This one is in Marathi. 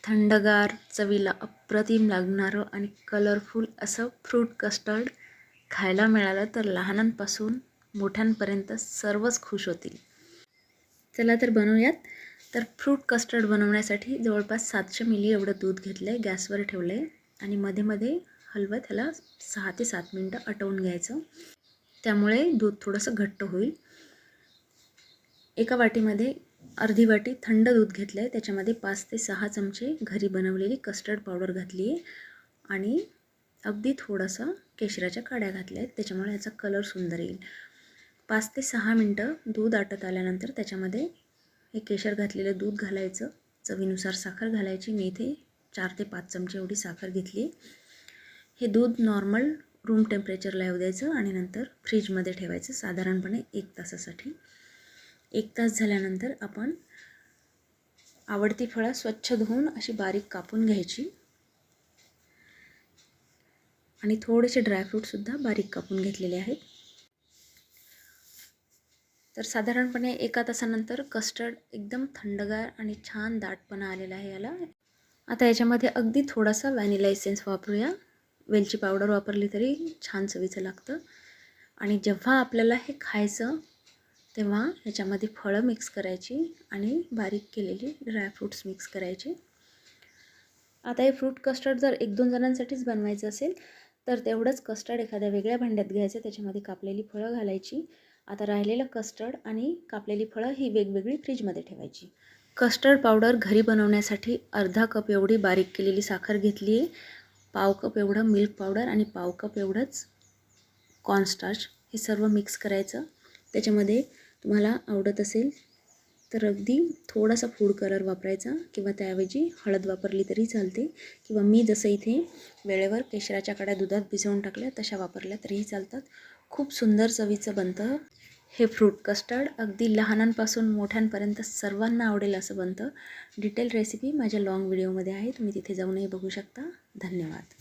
थंडगार चवीला अप्रतिम लागणारं आणि कलरफुल असं फ्रूट कस्टर्ड खायला मिळालं तर लहानांपासून मोठ्यांपर्यंत सर्वच खुश होतील. चला तर बनवूयात. तर फ्रूट कस्टर्ड बनवण्यासाठी जवळपास 700 मिली एवढं दूध घेतलं आहे, गॅसवर ठेवलं आहे आणि मध्ये मध्ये हलवत ह्याला 6 ते 7 मिनटं आटवून घ्यायचं. त्यामुळे दूध थोडंसं घट्ट होईल. एका वाटीमध्ये अर्धी वाटी थंड दूध घेतलं आहे, त्याच्यामध्ये 5 ते 6 चमचे घरी बनवलेली कस्टर्ड पावडर घातली आहे आणि अगदी थोडंसं केशराच्या काड्या घातल्या आहेत, त्याच्यामुळे याचा कलर सुंदर येईल. 5 ते 6 मिनटं दूध आटत आल्यानंतर त्याच्यामध्ये हे केशर घातलेलं दूध घालायचं. चवीनुसार साखर घालायची. मी इथे 4 ते 5 चमचे एवढी साखर घेतली. हे दूध नॉर्मल रूम टेम्परेचरला येऊ द्यायचं आणि नंतर फ्रीजमध्ये ठेवायचं साधारणपणे 1 तासासाठी. 1 तास झाल्यानंतर आपण आवडती फळं स्वच्छ धुवून अशी बारीक कापून घ्यायची आणि थोडेसे ड्रायफ्रूटसुद्धा बारीक कापून घेतलेले आहेत. तर साधारणपणे 1 तासानंतर कस्टर्ड एकदम थंडगार आणि छान दाटपणा आलेला आहे याला. आता याच्यामध्ये अगदी थोडासा व्हॅनिला एसेन्स वापरूया. वेलची पावडर वापरली तरी छान चवीचं लागतं. आणि जेव्हा आपल्याला हे खायचं तेव्हा ह्याच्यामध्ये फळं मिक्स करायची आणि बारीक केलेली ड्रायफ्रूट्स मिक्स करायचे. आता हे फ्रूट कस्टर्ड जर 1-2 जणांसाठीच बनवायचं असेल तर तेवढंच कस्टर्ड एखाद्या वेगळ्या भांड्यात घ्यायचं, त्याच्यामध्ये कापलेली फळं घालायची. आता राहिलेलं कस्टर्ड आणि कापलेली फळं ही वेगवेगळी फ्रीजमध्ये ठेवायची. कस्टर्ड पावडर घरी बनवण्यासाठी अर्धा कप एवढी बारीक केलेली साखर घेतली आहे, पाव कप एवढं मिल्क पावडर आणि पाव कप एवढंच कॉर्नस्टार्च हे सर्व मिक्स करायचं. त्याच्यामध्ये तुम्हाला आवडत असेल तर अगदी थोडासा फूड कलर वापरायचा किंवा त्याऐवजी हळद वापरली तरी चालते, किंवा मी जसं इथे वेळेवर केशराच्या काड्या दुधात भिजवून टाकल्या तशा वापरल्या तरीही चालतात. खूप सुंदर चवीचं बनतं हे फ्रूट कस्टर्ड. अगदी लहानांपासून मोठ्यांपर्यंत सर्वांना आवडेल असं बनतं. डिटेल रेसिपी माझ्या लॉंग व्हिडिओमध्ये आहे, तुम्ही तिथे जाऊनही बघू शकता. धन्यवाद.